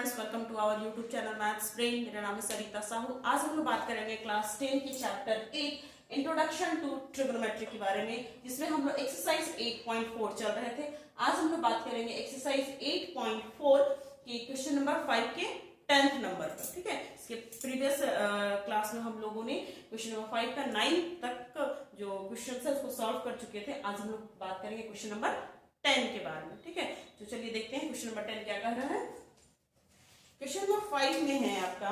Students, welcome to our YouTube channel maths brain. मेरा नाम है सरिता साहू। आज हम लोग बात करेंगे क्लास 10 के चैप्टर 8 इंट्रोडक्शन टू ट्रिग्नोमेट्री के बारे में, जिसमें हम लोग एक्सरसाइज 8.4 चल रहे थे। आज हम लोग बात करेंगे एक्सरसाइज 8.4 के क्वेश्चन नंबर 5 के 10th नंबर पर। ठीक है, इसके प्रीवियस क्लास में हम लोगों ने क्वेश्चन नंबर 5 का 9 तक जो क्वेश्चन है उसको सॉल्व कर चुके थे। आज हम लोग बात करेंगे क्वेश्चन नंबर 10 के बारे में। ठीक है, तो चलिए देखते हैं क्वेश्चन नंबर 10 क्या कह रहा है। क्वेश्चन नंबर 5 में है आपका,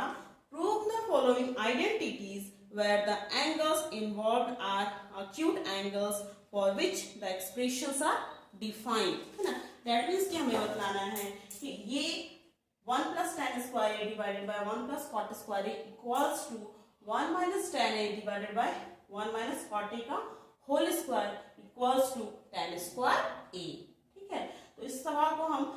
prove the following identities where the angles involved are acute angles for which the expressions are defined. है ना, दैट मींस कि हमें बतलाना है कि ये 1 plus tan square a divided by 1 plus cot square a equals to 1 minus tan a divided by 1 minus cot a का whole square equals to tan square a। ठीक है, तो इस सवाल को हम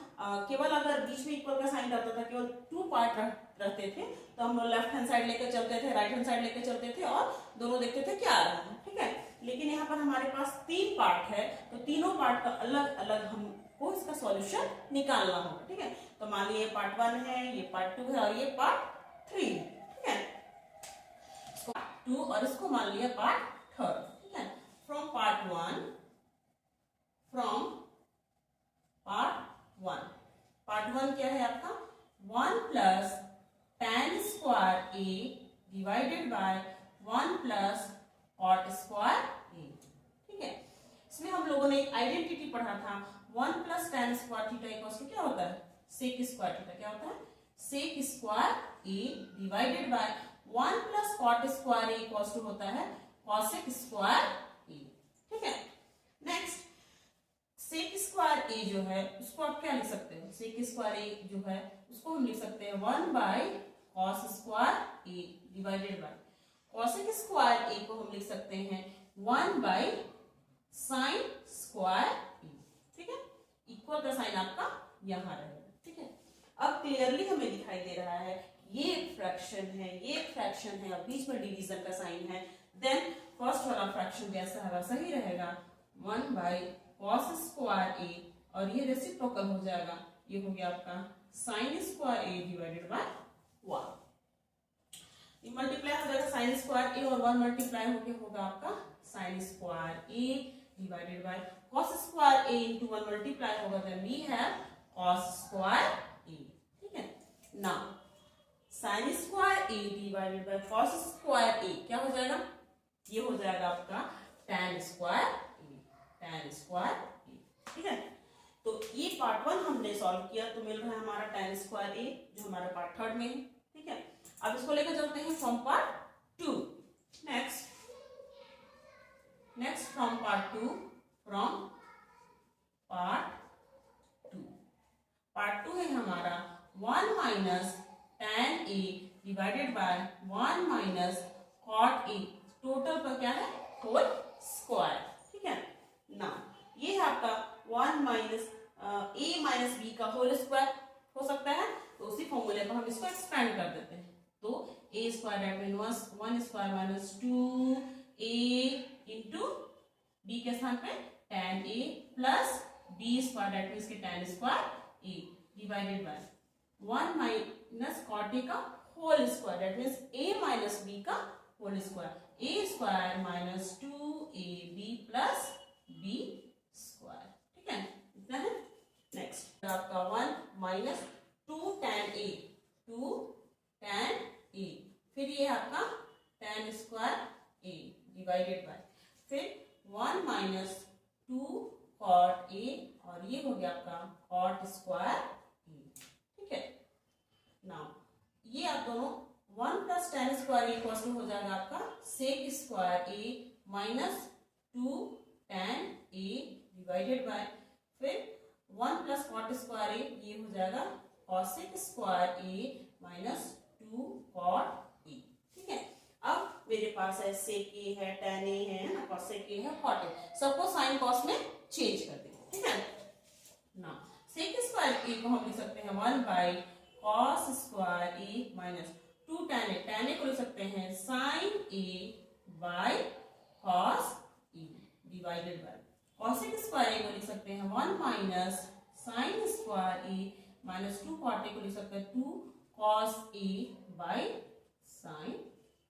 केवल अगर बीच में इक्वल का साइन रहता था, केवल 2 पार्ट रहते थे, तो हम लोग लेफ्ट हैंड साइड लेकर चलते थे, राइट हैंड साइड लेकर चलते थे और दोनों देखते थे क्या आ रहा है। ठीक है, लेकिन यहाँ पर हमारे पास 3 पार्ट है, तो तीनों पार्ट का अलग अलग हमको इसका सॉल्यूशन निकालना होगा। ठीक है, तो मान लीजिए पार्ट 1 है, ये पार्ट 2 है और ये पार्ट 3 है। ठीक है, इसको 2 और इसको मान लिया पार्ट 3। ठीक है, फ्रॉम पार्ट 1 पार्ट 1 क्या है आपका 1 plus tan square a divided by 1 plus cot square a। ठीक है, इसमें हम लोगों ने एक आइडेंटिटी पढ़ा था, 1 plus tan square theta equals to क्या होता है सेक स्क्वायर थीटा। क्या होता है sec square a divided by 1 plus cot square a equals to होता है कॉसेक स्क्वायर a। ठीक है, नेक्स्ट सेक स्क्वायर a जो है उसको आप क्या लिख सकते हैं, सेक स्क्वायर a जो है उसको हम लिख सकते हैं 1 by cos square a divided by cosec square a को हम लिख सकते हैं 1 बाय साइन स्क्वायर a। ठीक है, इक्वल का साइन आपका यहां रहेगा। ठीक है, अब क्लियरली हमें दिखाई दे रहा है ये एक फ्रैक्शन है, ये एक फ्रैक्शन है और बीच में डिवीजन का साइन है, देन फर्स्ट वाला फ्रैक्शन जैसा है वैसा ही रहेगा 1 बाय कॉस स्क्वायर a और ये रेसिप्रोकल हो जाएगा, ये हो गया आपका sine square a divided by 1। ये मल्टीप्लाई हो जाएगा साइन स्क्वायर a और 1 मल्टीप्लाई होके होगा आपका sine square a divided by cos square a into 1 multiply होगा, then we have cos square a। ठीक है, now sine square a divided by cos square a क्या हो जाएगा, ये हो जाएगा आपका tan स्क्वायर a। ठीक है, तो ये पार्ट 1 हमने सॉल्व किया तो मिल रहा है हमारा tan स्क्वायर a जो हमारा पार्ट 3 में है। ठीक है, अब इसको लेकर चलते हैं from part 2। Next from part 2 part 2 है हमारा 1 minus tan a divided by 1 minus cot a, total पर क्या है होल स्क्वायर। ठीक है, ना ये है आपका 1 माइनस a माइनस b का होल स्क्वायर हो सकता है, तो उसी फॉर्मूले पर हम इसको एक्सपेंड कर देते हैं, तो a square that means 1 square minus 2a into b के स्थान पे tan a plus b square that means के tan square a divided by 1 minus cot a का whole square that means a minus b का whole square, a square minus 2ab plus b square. ठीक है, इतना है। Next आपका 1 minus 2 tan a, फिर ये आपका tan square a divided by फिर 1 माइनस 2 कॉट a और ये हो गया आपका कॉट स्क्वायर a। ठीक है, नाउ ये आप दोनों 1 plus tan square a equal to हो जाएगा आपका sec square a minus 2 tan a divided by फिर 1 प्लस कॉट स्क्वायर a, ये हो जाएगा cosec square a minus 2 cot a। ठीक है, अब मेरे पास है सेक a है, tan a है ना, कॉसेक a है, कॉट a, सबको साइन कॉस में चेंज कर देंगे। ठीक है, ना सेक स्क्वायर a को हम लिख सकते हैं 1 by cos square a minus 2 tan a को लिख सकते हैं sine a by cos a divided by cosec square a को लिख सकते हैं 1 minus sine square a -2 cot a को लिख सकते हैं 2 cos a by sin a।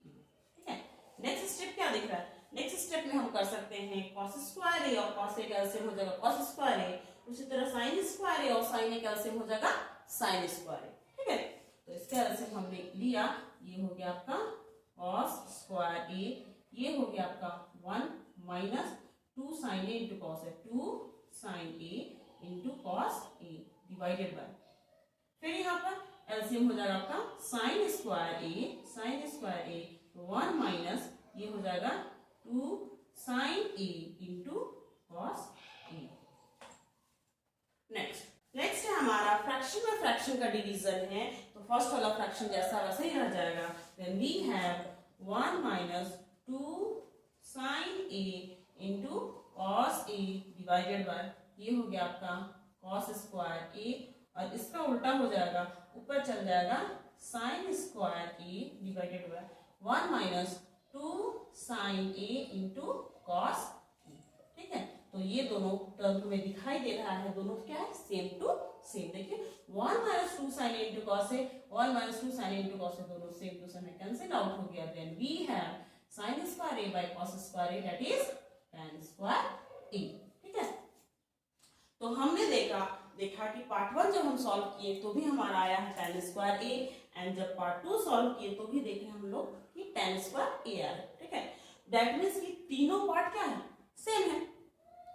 ठीक है, नेक्स्ट स्टेप क्या दिख रहा है? नेक्स्ट स्टेप में हम कर सकते हैं cos स्क्वायर a और cos a का एलसीएम हो जाएगा cos स्क्वायर a, उसी तरह sin स्क्वायर a और sin a का एलसीएम हो जाएगा sin स्क्वायर a। ठीक है, तो इसका एलसीएम हमने लिया, ये हो गया आपका cos स्क्वायर a, ये हो गया आपका 1 minus 2 sin a into cos a, 2 sin a into cos a divided by, फिर यहाँ पर एलसीएम हो जाएगा आपका sin स्क्वायर a 1 माइनस ये हो जाएगा 2 sin a into cos a। Next है हमारा फ्रैक्शन में फ्रैक्शन का डिवीजन है, तो फर्स्ट वाला फ्रैक्शन जैसा वैसे ही रह जाएगा। Then we have 1 minus 2 sin a into cos a divided by, ये हो गया आपका cos स्क्वायर a और इसका उल्टा हो जाएगा, ऊपर चल जाएगा sin square a divided by 1 minus 2 sin a into cos a। ठीक है, तो ये दोनों टर्म में दिखाई दे रहा है, दोनों क्या है? Same to same. देखिए 1 minus 2 sin a into cos a, 1 minus 2 sin a into cos a, दोनों same to same cancel out हो गया। Then we have sin square a by cos square a that is tan square a। ठीक है, तो हमने देखा कि part 1 जब हम सॉल्व किए तो भी हमारा आया है tan स्क्वायर a, एंड जब पार्ट 2 सॉल्व किए तो भी देखे हम लोग कि tan स्क्वायर a आया। ठीक है, दैट मीन्स कि तीनों पार्ट क्या है? सेम है।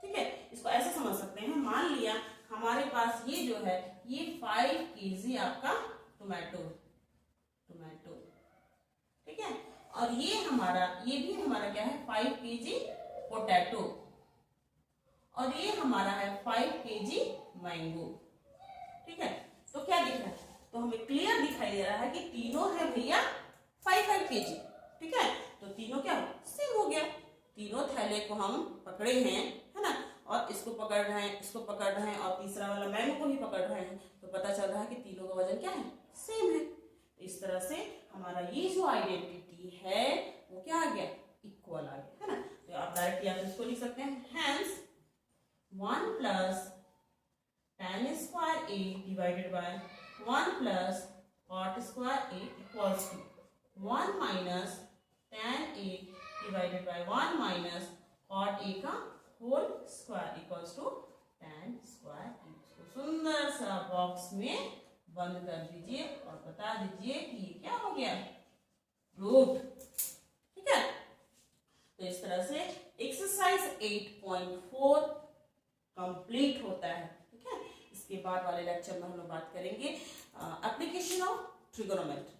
ठीक है, इसको ऐसे समझ सकते हैं, मान लिया हमारे पास ये जो है ये 5 kg आपका टोमेटो, ठीक है, और ये भी हमारा क्या है? 5 kg पोटैटो, और ये हमारा है 5 kg मैंगो। ठीक है, तो क्या दिख रहा है? तो हमें क्लियर दिखाई दे रहा है कि तीनों है भैया 5 kg। ठीक है, तो तीनों क्या सेम हो गया, तीनों थैले को हम पकड़े हैं, है ना, और इसको पकड़ रहे हैं, इसको पकड़ रहे हैं, और तीसरा वाला मैंगो को भी पकड़ रहे हैं, तो पता चल रहा है कि तीनों का वजन क्या है? सेम है। तो इस तरह से हमारा ये जो आइडेंटिटी है वो क्या आ गया? इक्वल आ गया, है ना। तो आप डायरेक्टली आप इसको लिख सकते हैं, hence 1 plus tan square a divided by 1 plus cot square a equals to 1 minus tan a divided by 1 minus cot a का whole square equals to tan square a। इसको सुंदर सा बॉक्स में बंद कर दीजिए और बता दीजिए कि ये क्या हो गया? रूट। ठीक है, तो इस तरह से एक्सरसाइज 8.4 कंप्लीट होता है। ठीक है, इसके बाद वाले लेक्चर में हम लोग बात करेंगे एप्लीकेशन ऑफ ट्रिगोनोमेट्री।